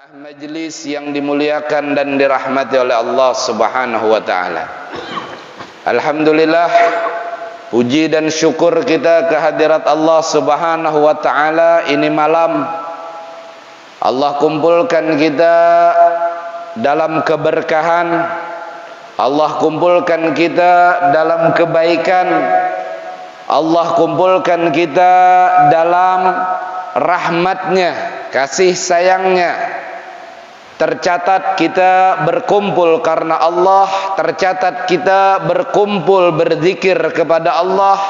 Jamaah majelis yang dimuliakan dan dirahmati oleh Allah Subhanahu wa taala. Alhamdulillah, puji dan syukur kita kehadirat Allah Subhanahu wa taala. Ini malam Allah kumpulkan kita dalam keberkahan, Allah kumpulkan kita dalam kebaikan, Allah kumpulkan kita dalam rahmatnya, kasih sayangnya. Tercatat kita berkumpul karena Allah, tercatat kita berkumpul berzikir kepada Allah,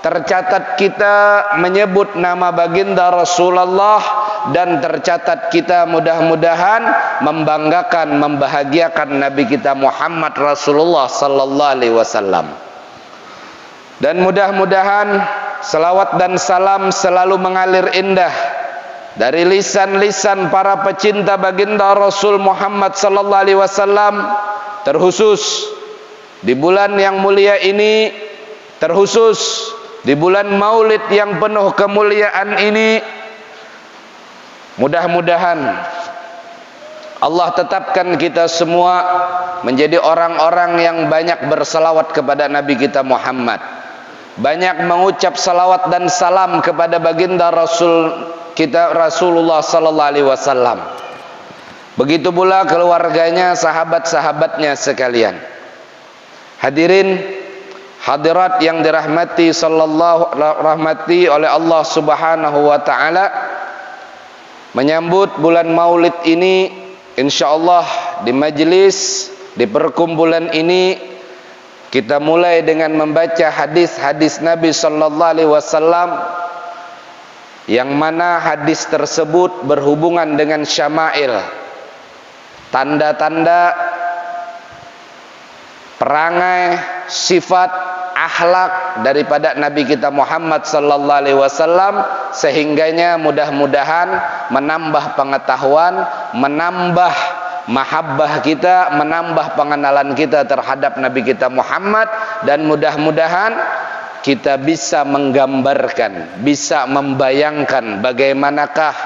tercatat kita menyebut nama baginda Rasulullah, dan tercatat kita mudah-mudahan membanggakan, membahagiakan Nabi kita Muhammad Rasulullah sallallahu alaihi wasallam. Dan mudah-mudahan selawat dan salam selalu mengalir indah dari lisan-lisan para pecinta baginda Rasul Muhammad sallallahu alaihi wasallam, terkhusus di bulan yang mulia ini, terkhusus di bulan Maulid yang penuh kemuliaan ini. Mudah-mudahan Allah tetapkan kita semua menjadi orang-orang yang banyak berselawat kepada Nabi kita Muhammad, banyak mengucap salawat dan salam kepada baginda Rasul kita Rasulullah sallallahu alaihi wasallam. Begitu pula keluarganya, sahabat-sahabatnya sekalian. Hadirin hadirat yang dirahmati rahmati oleh Allah Subhanahu wa taala, menyambut bulan Maulid ini, insyaallah di majelis, di perkumpulan ini kita mulai dengan membaca hadis-hadis Nabi sallallahu alaihi wasallam, yang mana hadis tersebut berhubungan dengan syama'il, tanda-tanda perangai, sifat, akhlak daripada Nabi kita Muhammad sallallahu alaihi wasallam, sehingganya mudah-mudahan menambah pengetahuan, menambah mahabbah kita, menambah pengenalan kita terhadap Nabi kita Muhammad, dan mudah-mudahan kita bisa menggambarkan, bisa membayangkan bagaimanakah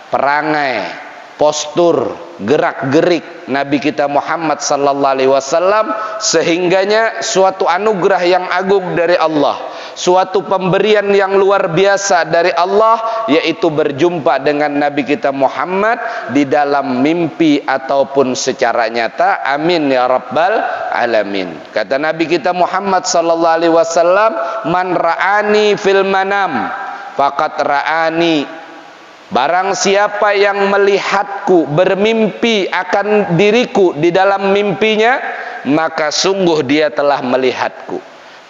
perangai, postur, gerak-gerik Nabi kita Muhammad sallallahu alaihi wasallam, sehingganya suatu anugerah yang agung dari Allah, suatu pemberian yang luar biasa dari Allah, yaitu berjumpa dengan Nabi kita Muhammad di dalam mimpi ataupun secara nyata. Amin ya rabbal alamin. Kata Nabi kita Muhammad sallallahu alaihi wasallam, man ra'ani fil manam faqad ra'ani. Barang siapa yang melihatku bermimpi akan diriku di dalam mimpinya, maka sungguh dia telah melihatku.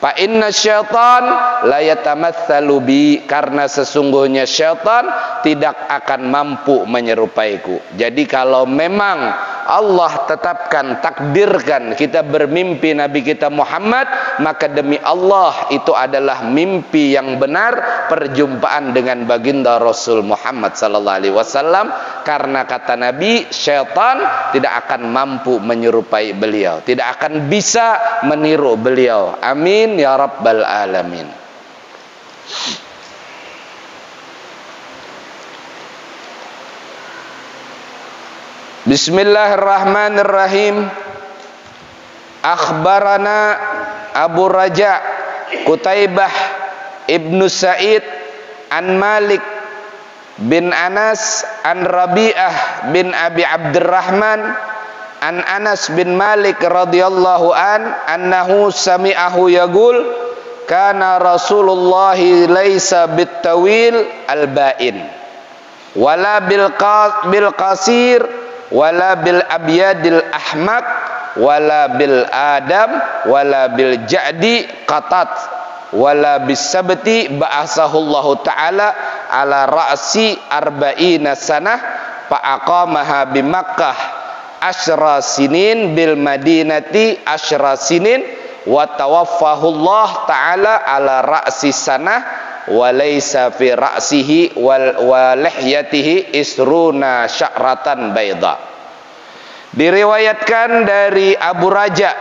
Fa inna syaitan la yatamatsalu bi, karena sesungguhnya syaitan tidak akan mampu menyerupaiku. Jadi kalau memang Allah tetapkan, takdirkan kita bermimpi Nabi kita Muhammad, maka demi Allah itu adalah mimpi yang benar, perjumpaan dengan baginda Rasul Muhammad sallallahu alaihi wasallam, karena kata Nabi, syaitan tidak akan mampu menyerupai beliau, tidak akan bisa meniru beliau. Amin ya rabbal alamin. Bismillahirrahmanirrahim. Akhbarana Abu Raja Qutaibah ibnu Sa'id an Malik bin Anas an Rabi'ah bin Abi Abdurrahman an Anas bin Malik radhiyallahu annahu sami'ahu yaqul kana Rasulullah laisa bitawil alba'in wala bil qasir wala bil abyadil ahmak wala bil adam wala bil ja'di qatat wala bis sabti ba'asahullahu ta'ala ala ra'si arba'ina sanah fa aqamaha bi Makkah asyra sinin bil madinati asyra sinin wa tawaffahullah ta'ala ala ra'si sanah wa laysa fi ra'sihi wa lihyatihi isruna sya'ratan bayda. Diriwayatkan dari Abu Raja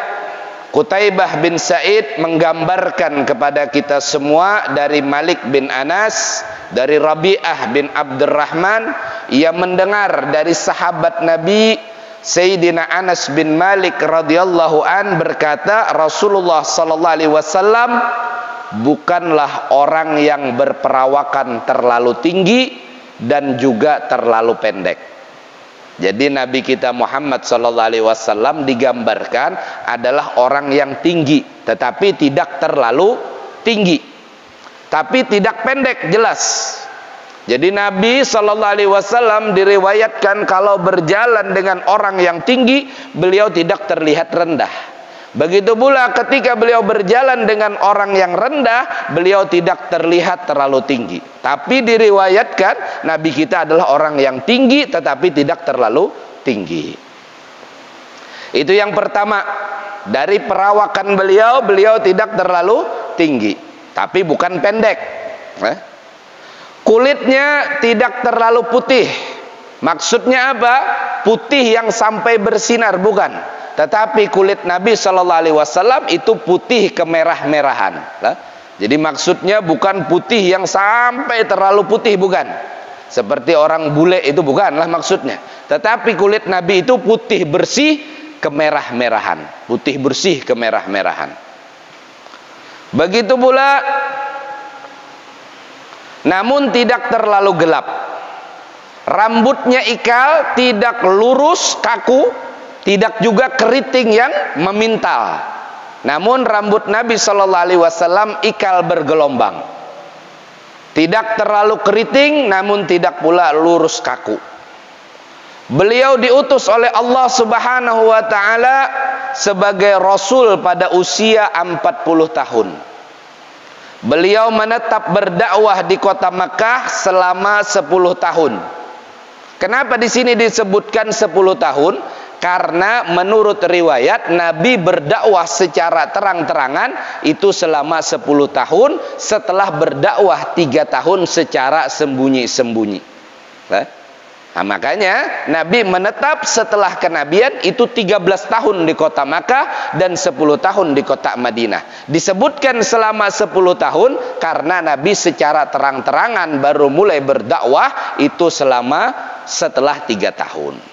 Qutaibah bin Sa'id menggambarkan kepada kita semua dari Malik bin Anas, dari Rabi'ah bin Abdurrahman, ia mendengar dari sahabat Nabi Sayyidina Anas bin Malik radhiyallahu an berkata, Rasulullah sallallahu alaihi wasallam bukanlah orang yang berperawakan terlalu tinggi dan juga terlalu pendek. Jadi Nabi kita Muhammad sallallahu alaihi wasallam digambarkan adalah orang yang tinggi, tetapi tidak terlalu tinggi, tapi tidak pendek, jelas. Jadi Nabi sallallahu alaihi wasallam diriwayatkan kalau berjalan dengan orang yang tinggi, beliau tidak terlihat rendah. Begitu pula ketika beliau berjalan dengan orang yang rendah, beliau tidak terlihat terlalu tinggi. Tapi diriwayatkan Nabi kita adalah orang yang tinggi tetapi tidak terlalu tinggi. Itu yang pertama. Dari perawakan beliau, beliau tidak terlalu tinggi, tapi bukan pendek. Kulitnya tidak terlalu putih. Maksudnya apa? Putih yang sampai bersinar, bukan. Tetapi kulit Nabi sallallahu alaihi wasallam itu putih kemerah-merahan. Jadi maksudnya bukan putih yang sampai terlalu putih, bukan. Seperti orang bule itu bukanlah maksudnya. Tetapi kulit Nabi itu putih bersih kemerah-merahan. Putih bersih kemerah-merahan. Begitu pula, namun tidak terlalu gelap. Rambutnya ikal, tidak lurus kaku, tidak juga keriting yang memintal. Namun rambut Nabi sallallahu alaihi wasallam ikal bergelombang. Tidak terlalu keriting, namun tidak pula lurus kaku. Beliau diutus oleh Allah Subhanahu wa taala sebagai rasul pada usia 40 tahun. Beliau menetap berdakwah di kota Makkah selama 10 tahun. Kenapa di sini disebutkan 10 tahun? Karena menurut riwayat Nabi berdakwah secara terang-terangan itu selama 10 tahun, setelah berdakwah 3 tahun secara sembunyi-sembunyi. Nah, makanya Nabi menetap setelah kenabian itu 13 tahun di kota Makkah dan 10 tahun di kota Madinah. Disebutkan selama 10 tahun karena Nabi secara terang-terangan baru mulai berdakwah itu setelah 3 tahun.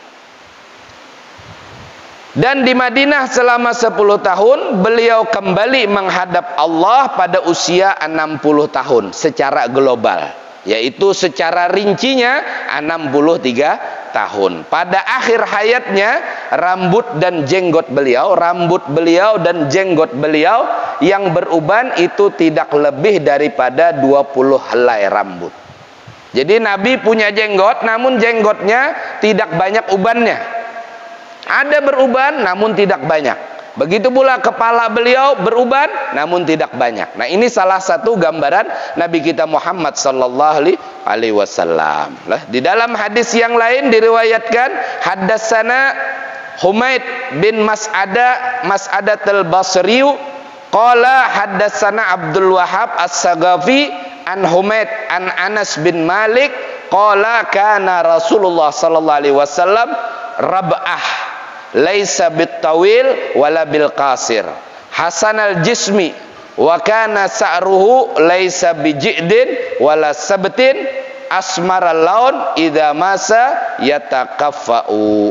Dan di Madinah selama 10 tahun beliau kembali menghadap Allah pada usia 60 tahun secara global, yaitu secara rincinya 63 tahun. Pada akhir hayatnya rambut dan jenggot beliau yang beruban itu tidak lebih daripada 20 helai rambut. Jadi Nabi punya jenggot, namun jenggotnya tidak banyak ubannya. Ada beruban namun tidak banyak. Begitu pula kepala beliau beruban namun tidak banyak. Nah, ini salah satu gambaran Nabi kita Muhammad sallallahu alaihi wasallam. Di dalam hadis yang lain diriwayatkan haddatsana Humaid bin Mas'adah al-Basri qala haddatsana Abdul Wahhab As-Sagafi an Humaid an Anas bin Malik qala kana Rasulullah sallallahu alaihi wasallam rab'ah laisa bittawil wala bil qasir hasanal jismi wa kana sa'ruhu laisa biji'din wala sabtin asmaral laun idza masa yatakaffa'u.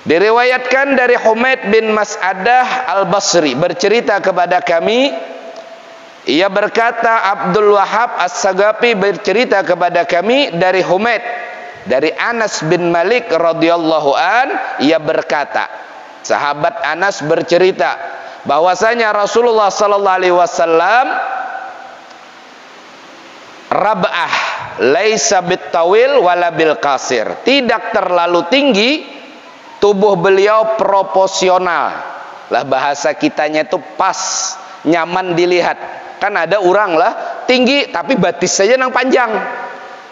Diriwayatkan dari Humaid bin Mas'adah al-Basri bercerita kepada kami, ia berkata Abdul Wahhab As-Sagafi bercerita kepada kami dari Humaid dari Anas bin Malik radhiyallahu an, ia berkata, sahabat Anas bercerita bahwasanya Rasulullah sallallahu alaihi wasallam rab'ah laisa bittawil wala bil qasir, tidak terlalu tinggi, tubuh beliau proporsional. Lah bahasa kitanya itu pas, nyaman dilihat. Kan ada orang lah tinggi tapi batis saja nang panjang.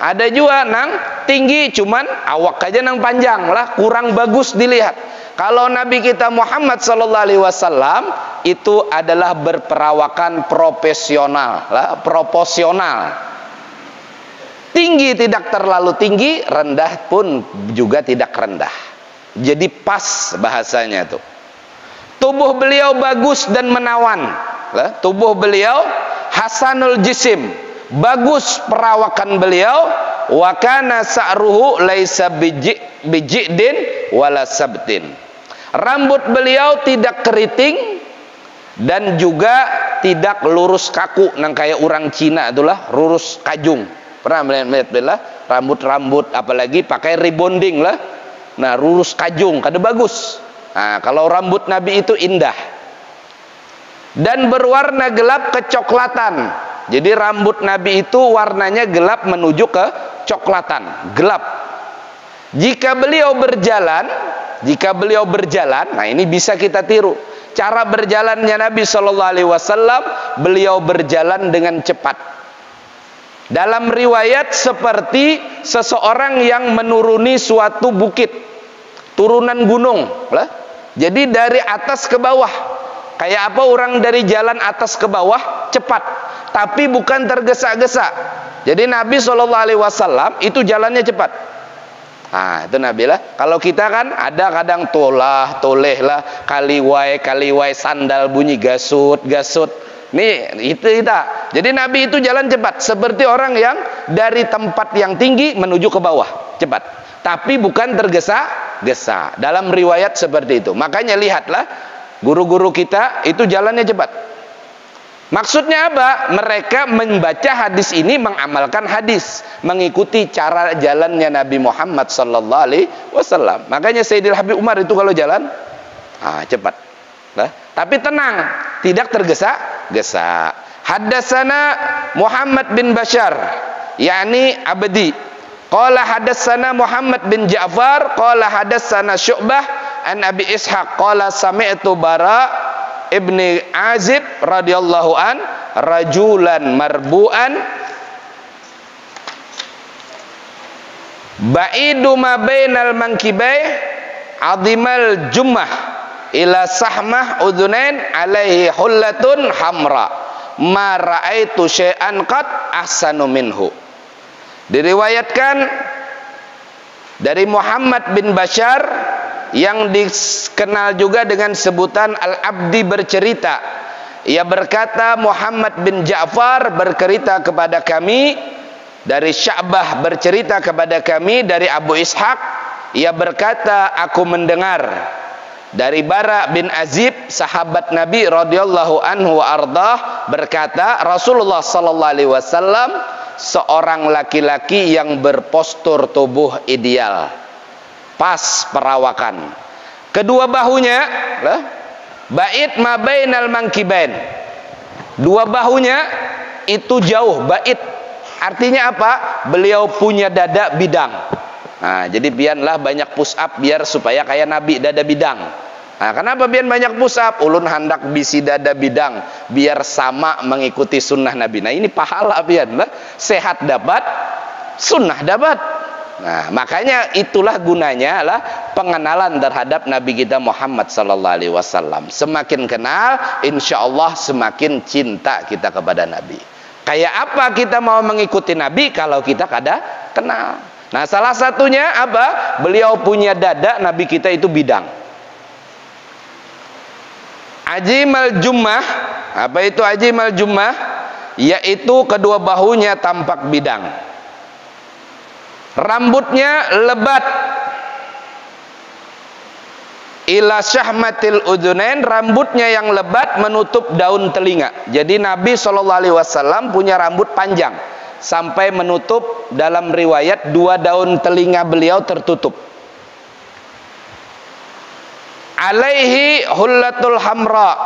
Ada juga nang tinggi cuman awak aja nang panjang lah, kurang bagus dilihat. Kalau Nabi kita Muhammad sallallahu alaihi wasallam itu adalah berperawakan profesional lah, proporsional. Tinggi tidak terlalu tinggi, rendah pun juga tidak rendah. Jadi pas bahasanya tuh. tubuh beliau bagus dan menawan. Tubuh beliau hasanul jisim, bagus perawakan beliau. Wa kana sa'ruhu laisa bijidin wala sabtin. Rambut beliau tidak keriting dan juga tidak lurus kaku nang kayak orang Cina itulah, lurus kajung. Pernah melihat bela rambut apalagi pakai rebonding lah. Nah, lurus kajung kada bagus. Nah, kalau rambut Nabi itu indah. Dan berwarna gelap kecoklatan. Jadi rambut Nabi itu warnanya gelap menuju ke coklatan, gelap. Jika beliau berjalan, nah ini bisa kita tiru. Cara berjalannya Nabi sallallahu alaihi wasallam, beliau berjalan dengan cepat. Dalam riwayat seperti seseorang yang menuruni suatu bukit, turunan gunung lah. Jadi dari atas ke bawah. Kayak apa orang dari jalan atas ke bawah cepat, tapi bukan tergesa-gesa. Jadi Nabi SAW itu jalannya cepat. Nah, itu Nabi lah. Kalau kita kan ada kadang toleh lah, kaliwai sandal bunyi gasut. Nih itu kita. Jadi Nabi itu jalan cepat, seperti orang yang dari tempat yang tinggi menuju ke bawah, cepat. Tapi bukan tergesa-gesa. Dalam riwayat seperti itu. Makanya lihatlah guru-guru kita itu jalannya cepat. Maksudnya apa? Mereka membaca hadis ini, mengamalkan hadis, mengikuti cara jalannya Nabi Muhammad sallallahu alaihi wasallam. Makanya Sayyidil Habib Umar itu kalau jalan cepat. Tapi tenang, tidak tergesa-gesa. Haddatsana Muhammad bin Bashar, yakni Abdi. Qala haddatsana Muhammad bin Ja'far, qala haddatsana Syu'bah an Abi Ishaq, qala sami'tu Bara ibni Azib radhiyallahu an rajulan marbu'an ba'idu ma bainal mankibai azimal jummah ila sahmah udhunain alaihi hullatun hamra ma ra'aitu syai'an qad ahsanu minhu. Diriwayatkan dari Muhammad bin Bashar yang dikenal juga dengan sebutan Al-Abdi bercerita. Ia berkata, Muhammad bin Ja'far bercerita kepada kami, dari Sya'bah bercerita kepada kami, dari Abu Ishaq, ia berkata, aku mendengar dari Bara bin Azib, sahabat Nabi radhiyallahu anhu wa ardah, berkata, Rasulullah sallallahu alaihi wasallam seorang laki-laki yang berpostur tubuh ideal, pas perawakan. Kedua bahunya bait ma bainal mankibain. Dua bahunya itu jauh, bait. Artinya apa? Beliau punya dada bidang. Nah, jadi biarlah banyak push up biar supaya kayak Nabi dada bidang. Nah, kenapa biar banyak push up? Ulun hendak bisi dada bidang biar sama mengikuti sunnah Nabi. Nah, ini pahala biar sehat dapat, sunnah dapat. Nah, makanya itulah gunanya lah pengenalan terhadap Nabi kita Muhammad sallallahu alaihi wasallam. Semakin kenal, insya Allah semakin cinta kita kepada Nabi. Kayak apa kita mau mengikuti Nabi kalau kita kada kenal? Nah, salah satunya apa? Beliau punya dada, Nabi kita itu bidang. Ajimal jummah, apa itu ajimal jummah? Yaitu kedua bahunya tampak bidang. Rambutnya lebat. Ila syahmatil udhunain, rambutnya yang lebat menutup daun telinga. Jadi Nabi SAW punya rambut panjang sampai menutup, dalam riwayat 2 daun telinga beliau tertutup. Alaihi hullatul hamra,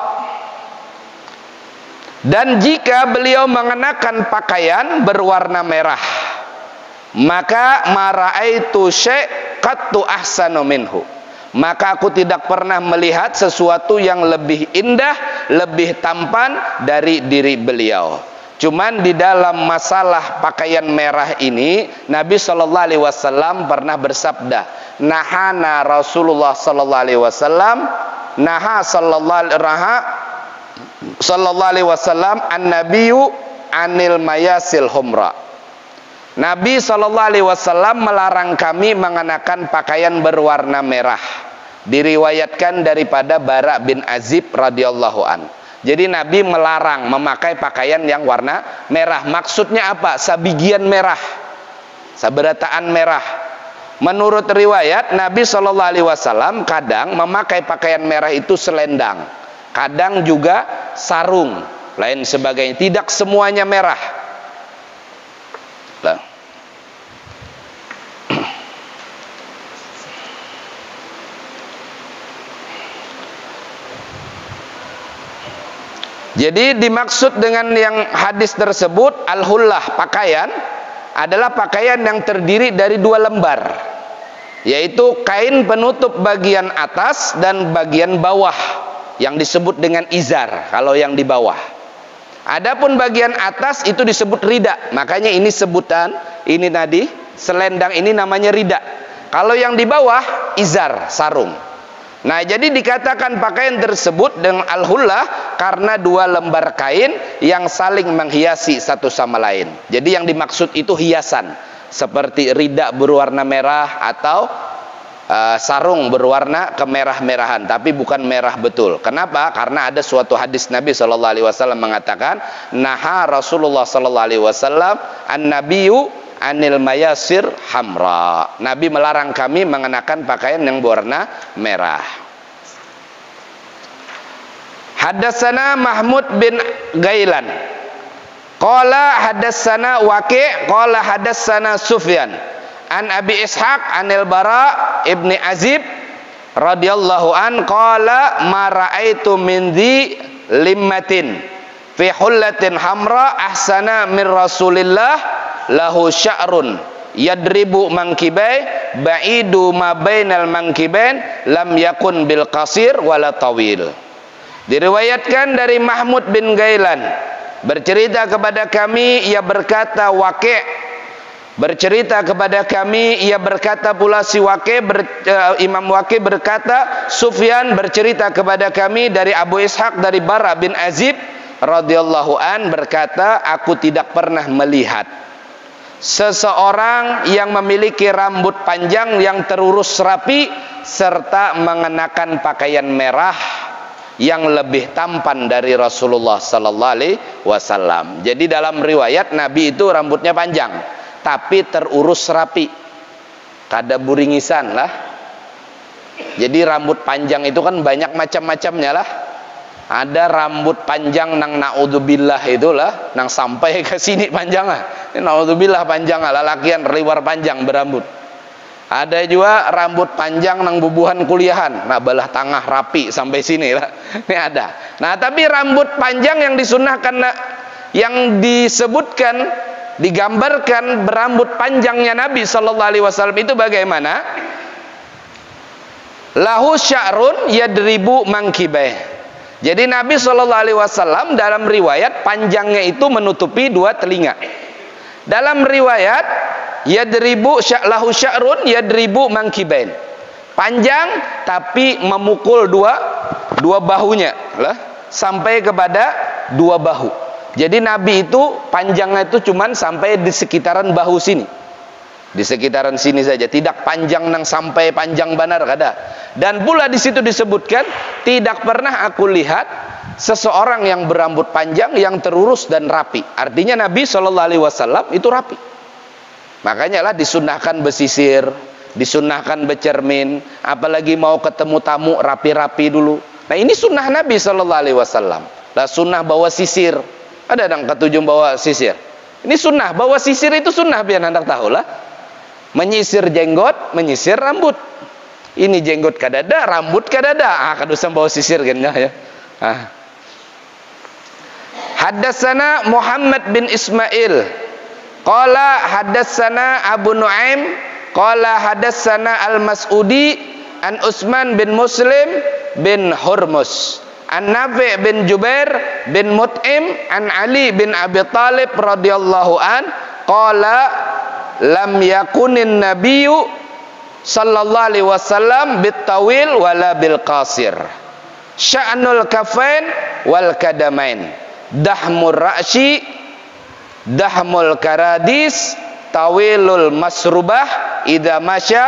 dan jika beliau mengenakan pakaian berwarna merah, maka mara'aitu syai'qattu ahsanu minhu, maka aku tidak pernah melihat sesuatu yang lebih indah, lebih tampan dari diri beliau. Cuman di dalam masalah pakaian merah ini, Nabi SAW pernah bersabda, nahana Rasulullah SAW, naha sallallahu alaihi wasallam an-nabiyyu anil mayasil humra. Nabi SAW melarang kami mengenakan pakaian berwarna merah. Diriwayatkan daripada Bara bin Azib radhiyallahu an. Jadi Nabi melarang memakai pakaian yang warna merah. Maksudnya apa? Sabigian merah, saberataan merah. Menurut riwayat, Nabi SAW kadang memakai pakaian merah itu selendang, kadang juga sarung, lain sebagainya. Tidak semuanya merah. Jadi dimaksud dengan yang hadis tersebut, al-hullah, pakaian, adalah pakaian yang terdiri dari 2 lembar, yaitu kain penutup bagian atas dan bagian bawah, yang disebut dengan izar kalau yang di bawah. Adapun bagian atas itu disebut rida. Makanya ini sebutan, ini tadi selendang ini namanya rida. Kalau yang di bawah izar, sarung. Nah, jadi dikatakan pakaian tersebut dengan al-hullah karena 2 lembar kain yang saling menghiasi satu sama lain. Jadi yang dimaksud itu hiasan, seperti rida berwarna merah atau sarung berwarna kemerah-merahan, tapi bukan merah betul. Kenapa? Karena ada suatu hadis Nabi SAW mengatakan, naha Rasulullah SAW an-nabiyyu anil mayasir hamra. Nabi melarang kami mengenakan pakaian yang berwarna merah. Hadatsana Mahmud bin Ghailan qala hadatsana Waqi' qala hadatsana Sufyan an Abi Ishaq anil Bara ibni Azib radhiyallahu an qala ma ra'aitu min dhi limmatin fi hullatin hamra ahsana min Rasulillah lahu sya'run yadribu mankibai ba'idu ma bainal mankibain lam yakun bil qasir wala tawil. Diriwayatkan dari Mahmud bin Ghailan, bercerita kepada kami, ia berkata, Waqi' bercerita kepada kami, ia berkata pula si Waqi', Imam Waqi' berkata, Sufyan bercerita kepada kami dari Abu Ishaq dari Bara bin Azib radhiyallahu an berkata, aku tidak pernah melihat seseorang yang memiliki rambut panjang yang terurus rapi serta mengenakan pakaian merah yang lebih tampan dari Rasulullah sallallahu alaihi wasallam. Jadi dalam riwayat Nabi itu rambutnya panjang tapi terurus rapi, kada buringisan lah. Jadi rambut panjang itu kan banyak macam-macamnya lah. Ada rambut panjang nang naudzubillah itulah, nang sampai ke sini panjang lah. Ini naudzubillah panjang lah, lalakian liwar panjang berambut. Ada juga rambut panjang nang bubuhan kuliahan, nah belah tengah rapi sampai sini lah. Ini ada. Nah, tapi rambut panjang yang disunahkan, yang disebutkan, digambarkan berambut panjangnya Nabi sallallahu alaihi wasallam itu bagaimana? Lahu sya'run yadribu mankibai. Jadi Nabi sallallahu alaihi wasallam dalam riwayat panjangnya itu menutupi 2 telinga. Dalam riwayat yadribu lahu sya'run yadribu mankibain. Panjang tapi memukul dua bahunya lah, sampai kepada 2 bahu. Jadi Nabi itu panjangnya itu cuman sampai di sekitaran bahu sini. Di sekitaran sini saja, tidak panjang nang sampai panjang benar kada. Dan pula di situ disebutkan, tidak pernah aku lihat seseorang yang berambut panjang yang terurus dan rapi. Artinya Nabi SAW itu rapi. Makanya lah disunahkan besisir, disunahkan bercermin, apalagi mau ketemu tamu rapi-rapi dulu. Nah, ini sunnah Nabi SAW. Lah sunnah bawa sisir. Ada yang ketujuh bawa sisir. Ini sunnah, bawa sisir itu sunnah, biar hendak tahu lah. Menyisir jenggot, menyisir rambut. Ini jenggot kadada, rambut kadada. Kadusan bawa sisir kan ya. Hadatsana Muhammad bin Ismail qala hadatsana Abu Nuaim qala hadatsana Al-Mas'udi an Utsman bin Muslim bin Hurmus an Nafi' bin Jubair bin Mut'im an Ali bin Abi Thalib radhiyallahu an qala lam yakunin nabiyyu sallallahu alaihi wasallam bitawil wala bil qasir sya'nul kafain wal kadamain dahmur ra'si dahmul karadis tawilul masrubah idza masya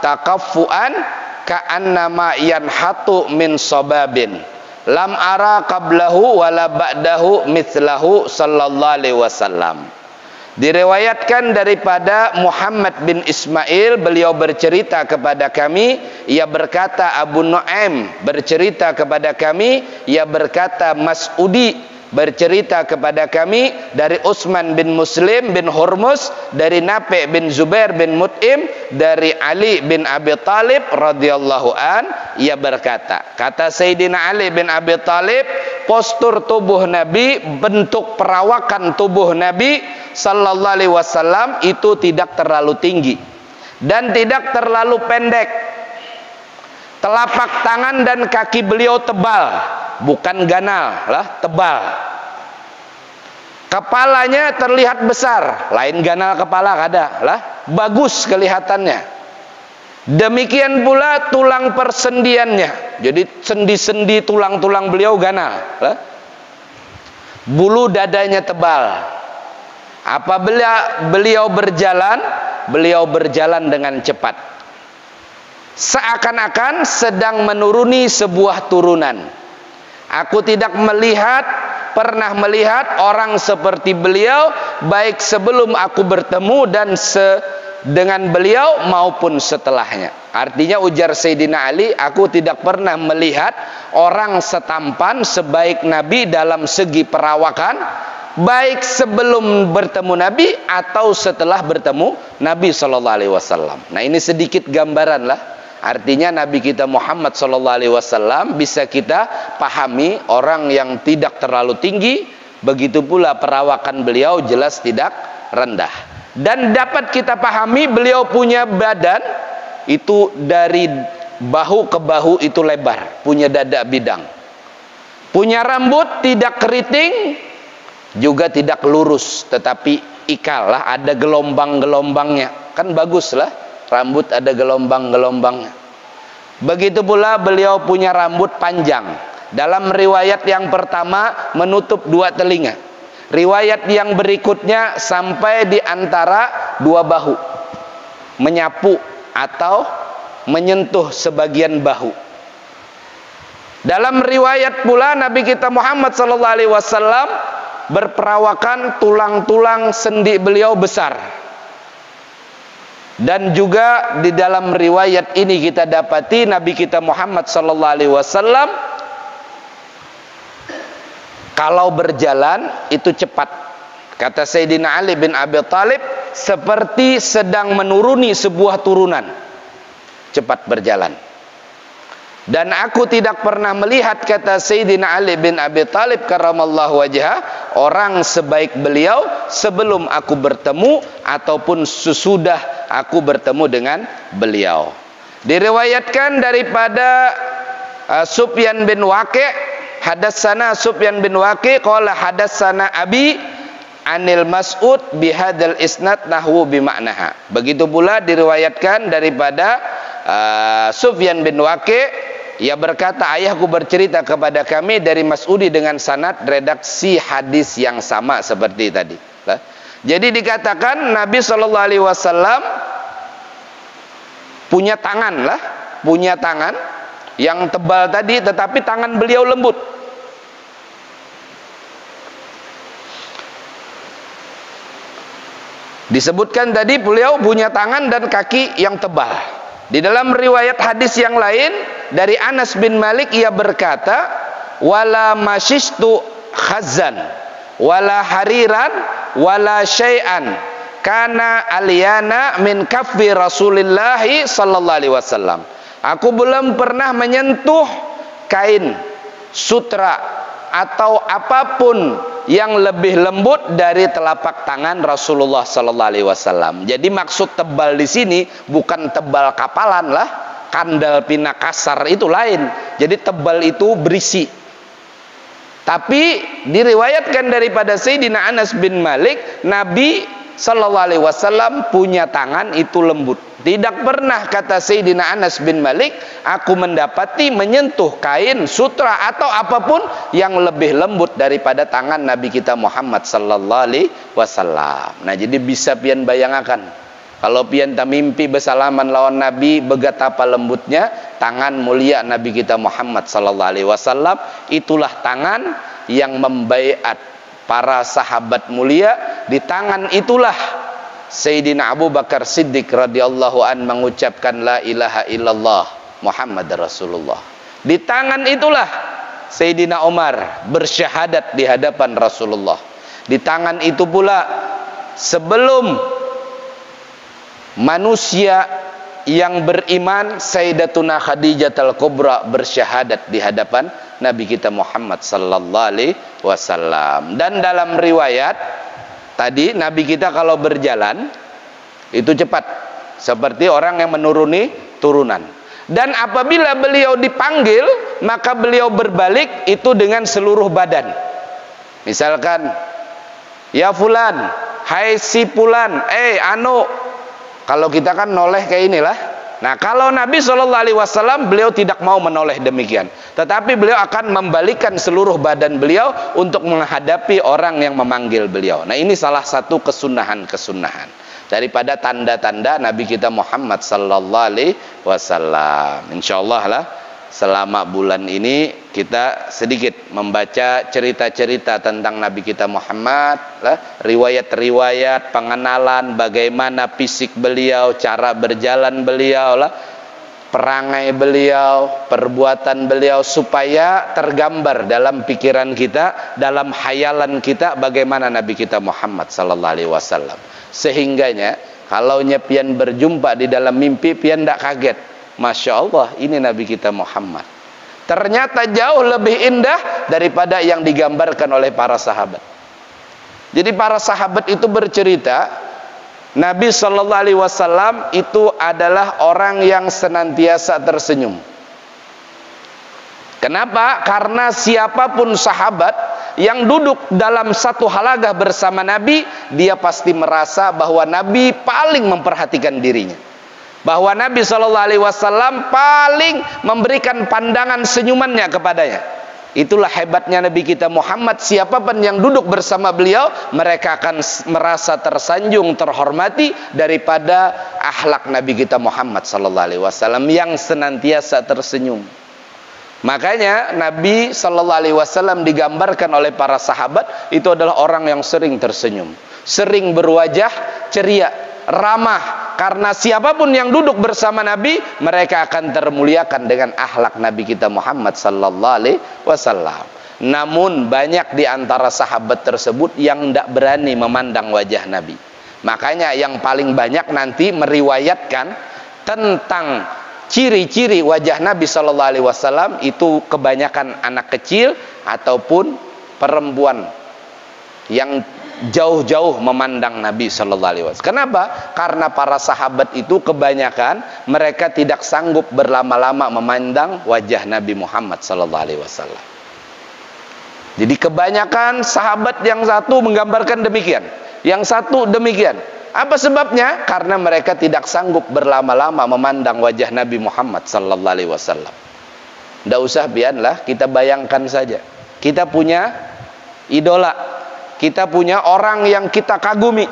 takaffuan ka'annama yanhatu min sababin lam ara qablahu wala ba'dahu mithlahu sallallahu alaihi wasallam. Diriwayatkan daripada Muhammad bin Ismail, beliau bercerita kepada kami, ia berkata, Abu Nu'aim bercerita kepada kami, ia berkata, Mas'udi bercerita kepada kami dari Utsman bin Muslim bin Hurmuz, dari Nafi' bin Zubair bin Mut'im, dari Ali bin Abi Thalib radhiyallahu an, ia berkata, kata Sayyidina Ali bin Abi Thalib, postur tubuh Nabi, bentuk perawakan tubuh Nabi sallallahu alaihi wasallam itu tidak terlalu tinggi dan tidak terlalu pendek. Telapak tangan dan kaki beliau tebal, bukan ganal lah, tebal. Kepalanya terlihat besar, lain ganal kepala kada lah, bagus kelihatannya. Demikian pula tulang persendiannya, jadi sendi-sendi tulang-tulang beliau ganal lah. Bulu dadanya tebal. Apabila beliau berjalan dengan cepat, seakan-akan sedang menuruni sebuah turunan. Aku tidak pernah melihat orang seperti beliau, baik sebelum aku bertemu dan dengan beliau maupun setelahnya. Artinya, ujar Sayyidina Ali, aku tidak pernah melihat orang setampan sebaik Nabi dalam segi perawakan, baik sebelum bertemu Nabi atau setelah bertemu Nabi sallallahu alaihi wasallam. Nah, ini sedikit gambaran lah. Artinya Nabi kita Muhammad sallallahu alaihi wasallam bisa kita pahami orang yang tidak terlalu tinggi, begitu pula perawakan beliau jelas tidak rendah. Dan dapat kita pahami beliau punya badan itu dari bahu ke bahu itu lebar, punya dada bidang. Punya rambut tidak keriting, juga tidak lurus, tetapi ikal lah, ada gelombang-gelombangnya. Kan bagus lah, rambut ada gelombang-gelombangnya. Begitu pula beliau punya rambut panjang. Dalam riwayat yang pertama menutup dua telinga. Riwayat yang berikutnya sampai di antara dua bahu, menyapu atau menyentuh sebagian bahu. Dalam riwayat pula Nabi kita Muhammad sallallahu alaihi wasallam berperawakan tulang-tulang sendi beliau besar. Dan juga di dalam riwayat ini kita dapati Nabi kita Muhammad sallallahu alaihi wasallam kalau berjalan itu cepat. Kata Sayyidina Ali bin Abi Thalib, seperti sedang menuruni sebuah turunan. Cepat berjalan. Dan aku tidak pernah melihat, kata Sayyidina Ali bin Abi Thalib karramallahu wajhah, orang sebaik beliau sebelum aku bertemu ataupun sesudah aku bertemu dengan beliau. Diriwayatkan daripada Sufyan bin Waqi', hadatsana Sufyan bin Waqi' qala hadatsana abi anil Mas'ud bihadzal isnad nahwu bimaknaha. Begitu pula diriwayatkan daripada Sufyan bin Waqi', ia berkata, ayahku bercerita kepada kami dari Mas'udi dengan sanad redaksi hadis yang sama seperti tadi. Jadi dikatakan Nabi sallallahu alaihi wasallam punya tangan lah, punya tangan yang tebal tadi, tetapi tangan beliau lembut. Disebutkan tadi beliau punya tangan dan kaki yang tebal. Di dalam riwayat hadis yang lain dari Anas bin Malik, ia berkata, wala mashistu khazan wala hariran wala syai'an kana aliyana min kaffi Rasulillah sallallahu alaihi wasallam. Aku belum pernah menyentuh kain, sutra atau apapun yang lebih lembut dari telapak tangan Rasulullah sallallahu alaihi wasallam. Jadi maksud tebal di sini bukan tebal kapalan lah, kandal pina kasar itu lain. Jadi tebal itu berisi. Tapi diriwayatkan daripada Sayyidina Anas bin Malik, Nabi sallallahu alaihi wasallam punya tangan itu lembut. Tidak pernah, kata Sayyidina Anas bin Malik, aku mendapati menyentuh kain, sutra atau apapun yang lebih lembut daripada tangan Nabi kita Muhammad sallallahu alaihi wasallam. Nah, jadi bisa pian bayangkan Kalau pian ta mimpi bersalaman lawan Nabi, begatapa lembutnya tangan mulia Nabi kita Muhammad sallallahu alaihi wasallam. Itulah tangan yang membaiat para sahabat mulia. Di tangan itulah Sayyidina Abu Bakar Siddiq radhiyallahu an mengucapkan la ilaha illallah Muhammad Rasulullah. Di tangan itulah Sayyidina Umar bersyahadat di hadapan Rasulullah. Di tangan itu pula sebelum manusia yang beriman Sayyidatuna Khadijah Al-Kubra bersyahadat di hadapan Nabi kita Muhammad sallallahu alaihi wasallam. Dan dalam riwayat tadi Nabi kita kalau berjalan itu cepat seperti orang yang menuruni turunan. Dan apabila beliau dipanggil, maka beliau berbalik itu dengan seluruh badan. Misalkan, ya fulan, hai si fulan, kalau kita kan noleh kayak inilah. Nah, kalau Nabi SAW beliau tidak mau menoleh demikian, tetapi beliau akan membalikkan seluruh badan beliau untuk menghadapi orang yang memanggil beliau. Nah, ini salah satu kesunahan daripada tanda-tanda Nabi kita Muhammad SAW. Insyaallah lah selama bulan ini kita sedikit membaca cerita-cerita tentang Nabi kita Muhammad, riwayat-riwayat pengenalan bagaimana fisik beliau, cara berjalan beliau, perangai beliau, perbuatan beliau, supaya tergambar dalam pikiran kita, dalam hayalan kita bagaimana Nabi kita Muhammad sallallahu alaihi wasallam. Sehingganya kalau pian berjumpa di dalam mimpi, pian tidak kaget. Masya Allah, ini Nabi kita Muhammad. Ternyata jauh lebih indah daripada yang digambarkan oleh para sahabat. Jadi para sahabat itu bercerita, Nabi Sallallahu Alaihi Wasallam itu adalah orang yang senantiasa tersenyum. Kenapa? Karena siapapun sahabat yang duduk dalam satu halagah bersama Nabi, dia pasti merasa bahwa Nabi paling memperhatikan dirinya. Bahwa Nabi SAW paling memberikan pandangan senyumannya kepadanya. Itulah hebatnya Nabi kita Muhammad. Siapapun yang duduk bersama beliau, mereka akan merasa tersanjung, terhormati daripada akhlak Nabi kita Muhammad SAW yang senantiasa tersenyum. Makanya Nabi SAW digambarkan oleh para sahabat itu adalah orang yang sering tersenyum, sering berwajah ceria, ramah. Karena siapapun yang duduk bersama Nabi, mereka akan termuliakan dengan akhlak Nabi kita Muhammad sallallahu alaihi wasallam. Namun banyak di antara sahabat tersebut yang tidak berani memandang wajah Nabi. Makanya yang paling banyak nanti meriwayatkan tentang ciri-ciri wajah Nabi sallallahu alaihi wasallam itu kebanyakan anak kecil ataupun perempuan yang jauh-jauh memandang Nabi sallallahu alaihi wasallam. Kenapa? Karena para sahabat itu kebanyakan mereka tidak sanggup berlama-lama memandang wajah Nabi Muhammad sallallahu alaihi wasallam. Jadi kebanyakan sahabat yang satu menggambarkan demikian, yang satu demikian. Apa sebabnya? Karena mereka tidak sanggup berlama-lama memandang wajah Nabi Muhammad sallallahu alaihi wasallam. Tidak usah biarlah, kita bayangkan saja. Kita punya idola, kita punya orang yang kita kagumi,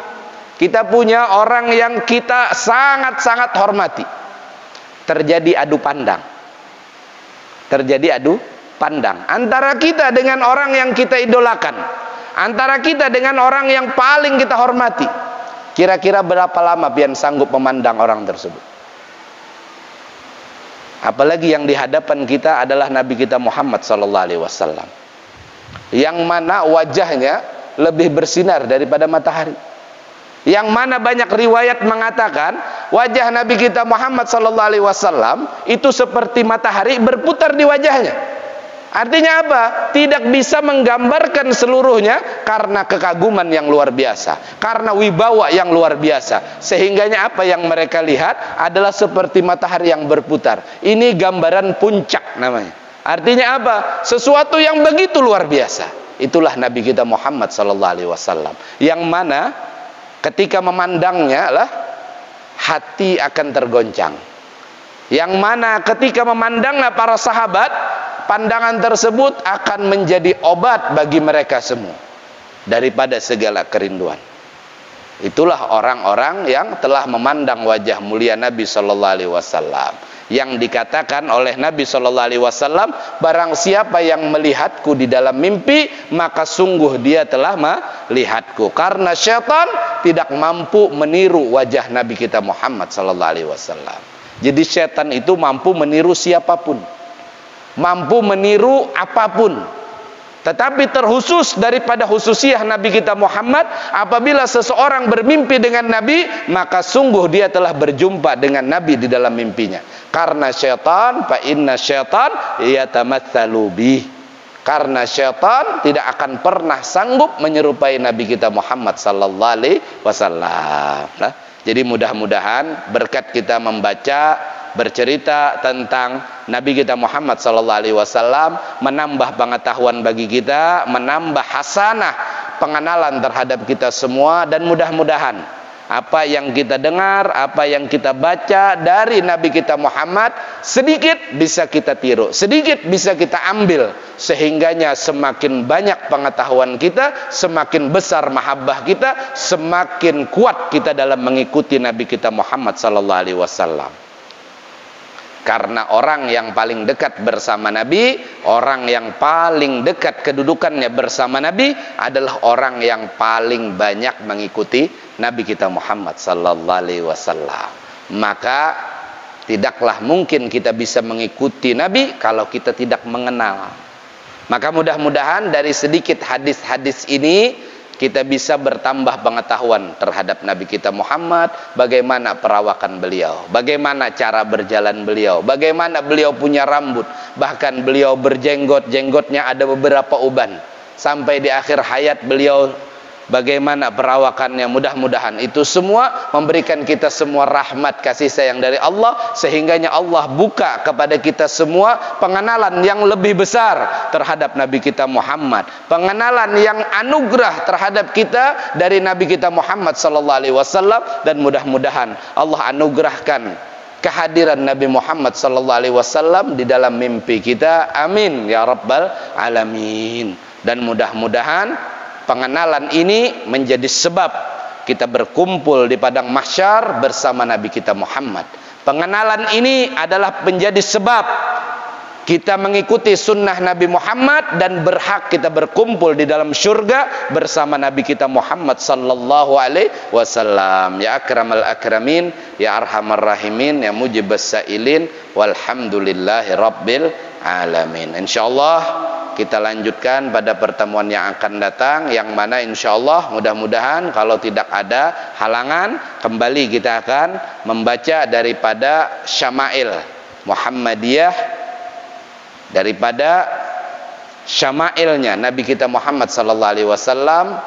kita punya orang yang kita sangat-sangat hormati. Terjadi adu pandang. Terjadi adu pandang antara kita dengan orang yang kita idolakan, antara kita dengan orang yang paling kita hormati. Kira-kira berapa lama pian sanggup memandang orang tersebut? Apalagi yang di hadapan kita adalah Nabi kita Muhammad SAW, yang mana wajahnya lebih bersinar daripada matahari, yang mana banyak riwayat mengatakan wajah Nabi kita Muhammad SAW itu seperti matahari berputar di wajahnya. Artinya apa? Tidak bisa menggambarkan seluruhnya karena kekaguman yang luar biasa, karena wibawa yang luar biasa. Sehingganya apa yang mereka lihat adalah seperti matahari yang berputar. Ini gambaran puncak namanya. Artinya apa? Sesuatu yang begitu luar biasa. Itulah Nabi kita Muhammad SAW, yang mana ketika memandangnya lah hati akan tergoncang, yang mana ketika memandangnya para sahabat, pandangan tersebut akan menjadi obat bagi mereka semua daripada segala kerinduan. Itulah orang-orang yang telah memandang wajah mulia Nabi sallallahu alaihi wasallam. Yang dikatakan oleh Nabi sallallahu alaihi wasallam, barang siapa yang melihatku di dalam mimpi, maka sungguh dia telah melihatku. Karena syaitan tidak mampu meniru wajah Nabi kita Muhammad sallallahu alaihi wasallam. Jadi syaitan itu mampu meniru siapapun, mampu meniru apapun. Tetapi terkhusus daripada khususiyah Nabi kita Muhammad, apabila seseorang bermimpi dengan Nabi, maka sungguh dia telah berjumpa dengan Nabi di dalam mimpinya. Karena syaitan, fa inna syaitan yatamatsalu bih. Karena syaitan tidak akan pernah sanggup menyerupai Nabi kita Muhammad sallallahu alaihi wasallam. Nah, jadi mudah-mudahan berkat kita membaca, bercerita tentang Nabi kita Muhammad sallallahu alaihi wasallam menambah pengetahuan bagi kita, menambah hasanah pengenalan terhadap kita semua, dan mudah-mudahan apa yang kita dengar, apa yang kita baca dari Nabi kita Muhammad sedikit bisa kita tiru, sedikit bisa kita ambil, sehingganya semakin banyak pengetahuan kita, semakin besar mahabbah kita, semakin kuat kita dalam mengikuti Nabi kita Muhammad sallallahu alaihi wasallam. Karena orang yang paling dekat bersama Nabi, orang yang paling dekat kedudukannya bersama Nabi adalah orang yang paling banyak mengikuti Nabi kita Muhammad sallallahu alaihi wasallam. Maka tidaklah mungkin kita bisa mengikuti Nabi kalau kita tidak mengenal. Maka mudah-mudahan dari sedikit hadis-hadis ini kita bisa bertambah pengetahuan terhadap Nabi kita Muhammad, bagaimana perawakan beliau, bagaimana cara berjalan beliau, bagaimana beliau punya rambut, bahkan beliau berjenggot, jenggotnya ada beberapa uban, sampai di akhir hayat beliau bagaimana perawakannya. Mudah-mudahan itu semua memberikan kita semua rahmat kasih sayang dari Allah, sehingganya Allah buka kepada kita semua pengenalan yang lebih besar terhadap Nabi kita Muhammad, pengenalan yang anugerah terhadap kita dari Nabi kita Muhammad sallallahu alaihi wasallam. Dan mudah-mudahan Allah anugerahkan kehadiran Nabi Muhammad sallallahu alaihi wasallam di dalam mimpi kita, amin ya rabbal alamin. Dan mudah-mudahan pengenalan ini menjadi sebab kita berkumpul di padang mahsyar bersama Nabi kita Muhammad. Pengenalan ini adalah menjadi sebab kita mengikuti sunnah Nabi Muhammad dan berhak kita berkumpul di dalam syurga bersama Nabi kita Muhammad sallallahu alaihi wasallam. Ya akramal akramin, ya arhamar rahimin, ya mujibas sailin, walhamdulillahi rabbil alamin. Insyaallah kita lanjutkan pada pertemuan yang akan datang, yang mana insyaallah mudah-mudahan kalau tidak ada halangan, kembali kita akan membaca daripada Syama'il Muhammadiyah, daripada syama'ilnya Nabi kita Muhammad sallallahu alaihi wasallam.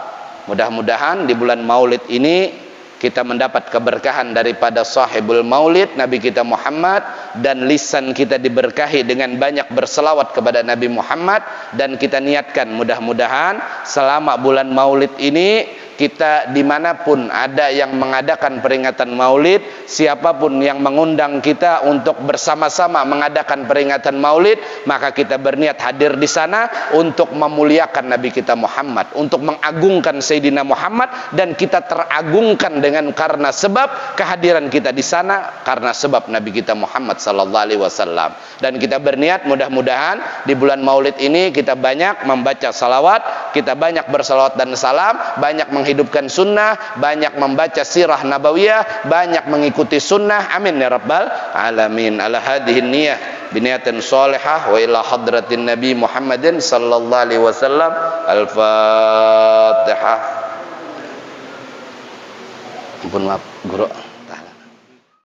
Mudah-mudahan di bulan Maulid ini kita mendapat keberkahan daripada sahibul maulid Nabi kita Muhammad, dan lisan kita diberkahi dengan banyak berselawat kepada Nabi Muhammad. Dan kita niatkan mudah-mudahan selama bulan Maulid ini kita dimanapun ada yang mengadakan peringatan maulid, siapapun yang mengundang kita untuk bersama-sama mengadakan peringatan maulid, maka kita berniat hadir di sana untuk memuliakan Nabi kita Muhammad, untuk mengagungkan Sayyidina Muhammad. Dan kita teragungkan dengan karena sebab kehadiran kita di sana, karena sebab Nabi kita Muhammad sallallahu alaihi wasallam. Dan kita berniat mudah-mudahan di bulan maulid ini kita banyak membaca salawat, kita banyak bersalawat dan salam, banyak menghidupkan sunnah, banyak membaca sirah nabawiyah, banyak mengikuti sunnah, amin ya rabbal alamin. Ala hadhihi niyah biniatin salihah wa ila hadratin Nabi Muhammadin sallallahu alaihi wasallam. Al-Fatihah. Ampun maaf guru.